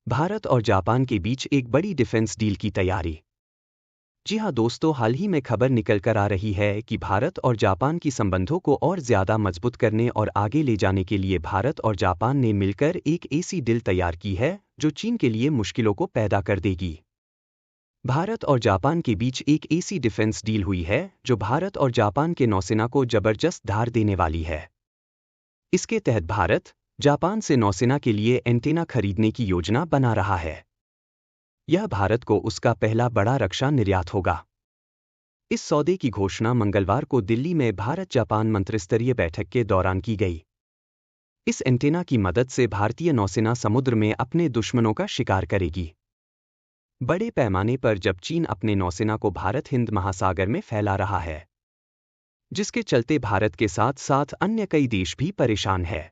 भारत और जापान के बीच एक बड़ी डिफेंस डील की तैयारी। जी हां दोस्तों, हाल ही में खबर निकल कर आ रही है कि भारत और जापान की संबंधों को और ज्यादा मजबूत करने और आगे ले जाने के लिए भारत और जापान ने मिलकर एक ऐसी डील तैयार की है जो चीन के लिए मुश्किलों को पैदा कर देगी। भारत और जापान के बीच एक ऐसी डिफेंस डील हुई है जो भारत और जापान के नौसेना को जबरदस्त धार देने वाली है। इसके तहत भारत जापान से नौसेना के लिए एंटेना खरीदने की योजना बना रहा है। यह भारत को उसका पहला बड़ा रक्षा निर्यात होगा। इस सौदे की घोषणा मंगलवार को दिल्ली में भारत जापान मंत्रिस्तरीय बैठक के दौरान की गई। इस एंटेना की मदद से भारतीय नौसेना समुद्र में अपने दुश्मनों का शिकार करेगी। बड़े पैमाने पर जब चीन अपने नौसेना को भारत हिंद महासागर में फैला रहा है, जिसके चलते भारत के साथ साथ अन्य कई देश भी परेशान है।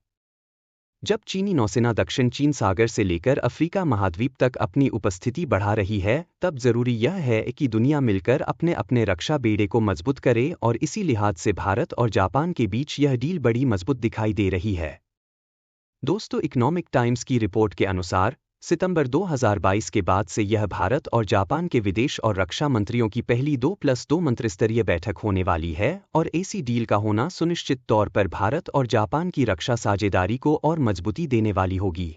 जब चीनी नौसेना दक्षिण चीन सागर से लेकर अफ्रीका महाद्वीप तक अपनी उपस्थिति बढ़ा रही है, तब जरूरी यह है कि दुनिया मिलकर अपने अपने रक्षा बेड़े को मजबूत करे और इसी लिहाज से भारत और जापान के बीच यह डील बड़ी मजबूत दिखाई दे रही है। दोस्तों, इकोनॉमिक टाइम्स की रिपोर्ट के अनुसार सितंबर 2022 के बाद से यह भारत और जापान के विदेश और रक्षा मंत्रियों की पहली 2+2 मंत्रिस्तरीय बैठक होने वाली है और ऐसी डील का होना सुनिश्चित तौर पर भारत और जापान की रक्षा साझेदारी को और मजबूती देने वाली होगी।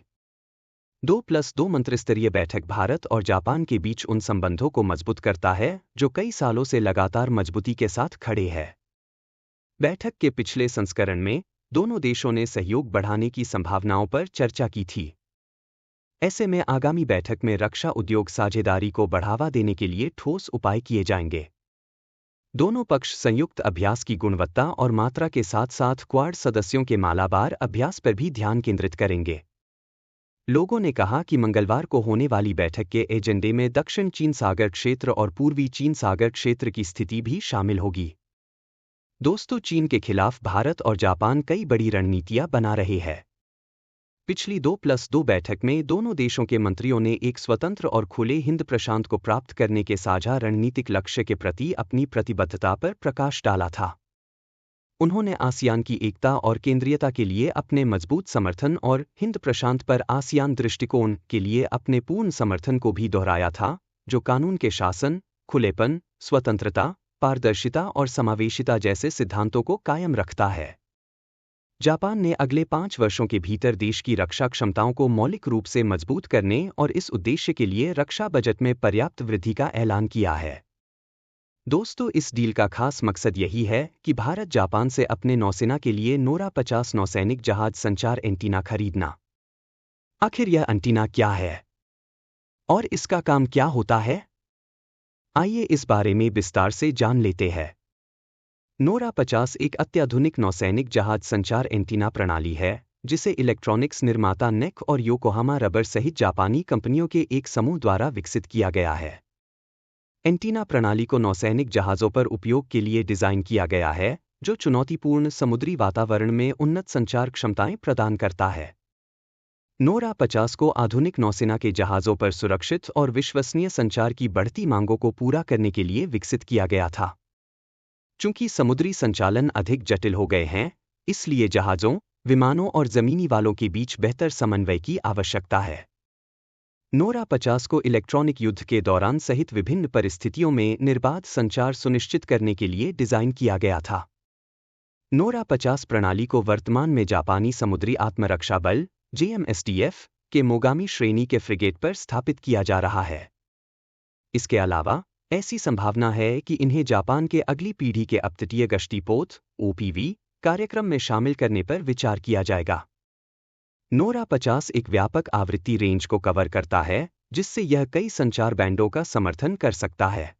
2+2 मंत्रिस्तरीय बैठक भारत और जापान के बीच उन संबंधों को मजबूत करता है जो कई सालों से लगातार मजबूती के साथ खड़े हैं। बैठक के पिछले संस्करण में दोनों देशों ने सहयोग बढ़ाने की संभावनाओं पर चर्चा की थी। ऐसे में आगामी बैठक में रक्षा उद्योग साझेदारी को बढ़ावा देने के लिए ठोस उपाय किए जाएंगे। दोनों पक्ष संयुक्त अभ्यास की गुणवत्ता और मात्रा के साथ साथ क्वाड सदस्यों के मालाबार अभ्यास पर भी ध्यान केंद्रित करेंगे। लोगों ने कहा कि मंगलवार को होने वाली बैठक के एजेंडे में दक्षिण चीन सागर क्षेत्र और पूर्वी चीन सागर क्षेत्र की स्थिति भी शामिल होगी। दोस्तों, चीन के खिलाफ भारत और जापान कई बड़ी रणनीतियां बना रहे हैं। पिछली 2+2 बैठक में दोनों देशों के मंत्रियों ने एक स्वतंत्र और खुले हिंद प्रशांत को प्राप्त करने के साझा रणनीतिक लक्ष्य के प्रति अपनी प्रतिबद्धता पर प्रकाश डाला था। उन्होंने आसियान की एकता और केंद्रीयता के लिए अपने मजबूत समर्थन और हिंद प्रशांत पर आसियान दृष्टिकोण के लिए अपने पूर्ण समर्थन को भी दोहराया था, जो कानून के शासन, खुलेपन, स्वतंत्रता, पारदर्शिता और समावेशिता जैसे सिद्धांतों को कायम रखता है। जापान ने अगले 5 वर्षों के भीतर देश की रक्षा क्षमताओं को मौलिक रूप से मजबूत करने और इस उद्देश्य के लिए रक्षा बजट में पर्याप्त वृद्धि का ऐलान किया है। दोस्तों, इस डील का खास मकसद यही है कि भारत जापान से अपने नौसेना के लिए नोरा 50 नौसैनिक जहाज संचार एंटीना खरीदना। आखिर यह एंटीना क्या है और इसका काम क्या होता है? आइए इस बारे में विस्तार से जान लेते हैं। नोरा 50 एक अत्याधुनिक नौसैनिक जहाज संचार एंटीना प्रणाली है, जिसे इलेक्ट्रॉनिक्स निर्माता नेक और योकोहामा रबर सहित जापानी कंपनियों के एक समूह द्वारा विकसित किया गया है। एंटीना प्रणाली को नौसैनिक जहाज़ों पर उपयोग के लिए डिज़ाइन किया गया है, जो चुनौतीपूर्ण समुद्री वातावरण में उन्नत संचार क्षमताएं प्रदान करता है। नोरा 50 को आधुनिक नौसेना के जहाज़ों पर सुरक्षित और विश्वसनीय संचार की बढ़ती मांगों को पूरा करने के लिए विकसित किया गया था। चूंकि समुद्री संचालन अधिक जटिल हो गए हैं, इसलिए जहाज़ों, विमानों और जमीनी वालों के बीच बेहतर समन्वय की आवश्यकता है। नोरा 50 को इलेक्ट्रॉनिक युद्ध के दौरान सहित विभिन्न परिस्थितियों में निर्बाध संचार सुनिश्चित करने के लिए डिज़ाइन किया गया था। नोरा 50 प्रणाली को वर्तमान में जापानी समुद्री आत्मरक्षा बल JMSDF के मोगामी श्रेणी के फ्रिगेट पर स्थापित किया जा रहा है। इसके अलावा ऐसी संभावना है कि इन्हें जापान के अगली पीढ़ी के अपतटीय गश्ती पोत OPV कार्यक्रम में शामिल करने पर विचार किया जाएगा। नोरा 50 एक व्यापक आवृत्ति रेंज को कवर करता है, जिससे यह कई संचार बैंडों का समर्थन कर सकता है।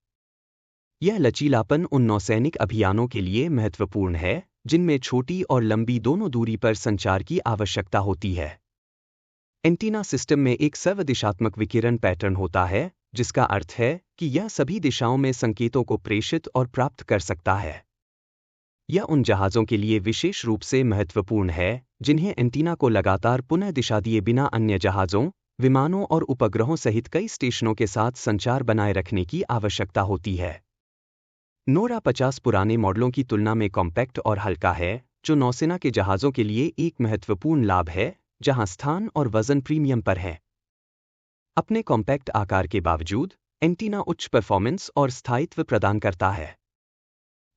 यह लचीलापन उन नौसैनिक अभियानों के लिए महत्वपूर्ण है जिनमें छोटी और लंबी दोनों दूरी पर संचार की आवश्यकता होती है। एंटीना सिस्टम में एक सर्वदिशात्मक विकिरण पैटर्न होता है, जिसका अर्थ है कि यह सभी दिशाओं में संकेतों को प्रेषित और प्राप्त कर सकता है। यह उन जहाज़ों के लिए विशेष रूप से महत्वपूर्ण है जिन्हें एंटीना को लगातार पुनः दिशा दिए बिना अन्य जहाज़ों, विमानों और उपग्रहों सहित कई स्टेशनों के साथ संचार बनाए रखने की आवश्यकता होती है। नोरा 50 पुराने मॉडलों की तुलना में कॉम्पैक्ट और हल्का है, जो नौसेना के जहाज़ों के लिए एक महत्वपूर्ण लाभ है, जहां स्थान और वजन प्रीमियम पर है। अपने कॉम्पैक्ट आकार के बावजूद एंटीना उच्च परफॉर्मेंस और स्थायित्व प्रदान करता है।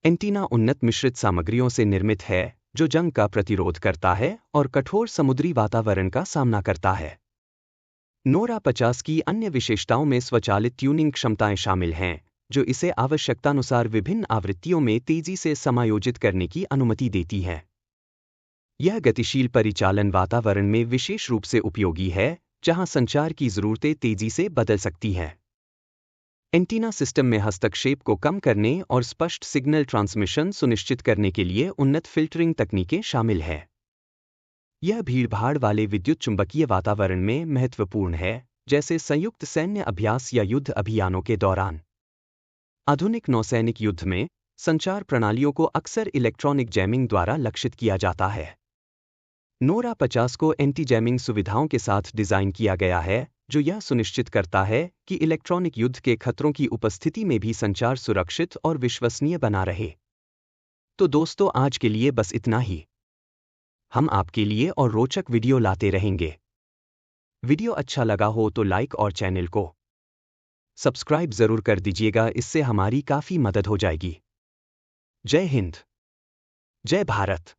एंटीना उन्नत मिश्रित सामग्रियों से निर्मित है जो जंग का प्रतिरोध करता है और कठोर समुद्री वातावरण का सामना करता है। नोरा 50 की अन्य विशेषताओं में स्वचालित ट्यूनिंग क्षमताएं शामिल हैं, जो इसे आवश्यकतानुसार विभिन्न आवृत्तियों में तेजी से समायोजित करने की अनुमति देती है। यह गतिशील परिचालन वातावरण में विशेष रूप से उपयोगी है, जहां संचार की जरूरतें तेजी से बदल सकती हैं। एंटीना सिस्टम में हस्तक्षेप को कम करने और स्पष्ट सिग्नल ट्रांसमिशन सुनिश्चित करने के लिए उन्नत फ़िल्टरिंग तकनीकें शामिल हैं। यह भीड़भाड़ वाले विद्युत चुंबकीय वातावरण में महत्वपूर्ण है, जैसे संयुक्त सैन्य अभ्यास या युद्ध अभियानों के दौरान। आधुनिक नौसैनिक युद्ध में संचार प्रणालियों को अक्सर इलेक्ट्रॉनिक जैमिंग द्वारा लक्षित किया जाता है। नोरा 50 को एंटी जैमिंग सुविधाओं के साथ डिज़ाइन किया गया है, जो यह सुनिश्चित करता है कि इलेक्ट्रॉनिक युद्ध के खतरों की उपस्थिति में भी संचार सुरक्षित और विश्वसनीय बना रहे। तो दोस्तों, आज के लिए बस इतना ही। हम आपके लिए और रोचक वीडियो लाते रहेंगे। वीडियो अच्छा लगा हो तो लाइक और चैनल को सब्सक्राइब जरूर कर दीजिएगा, इससे हमारी काफ़ी मदद हो जाएगी। जय हिंद, जय भारत।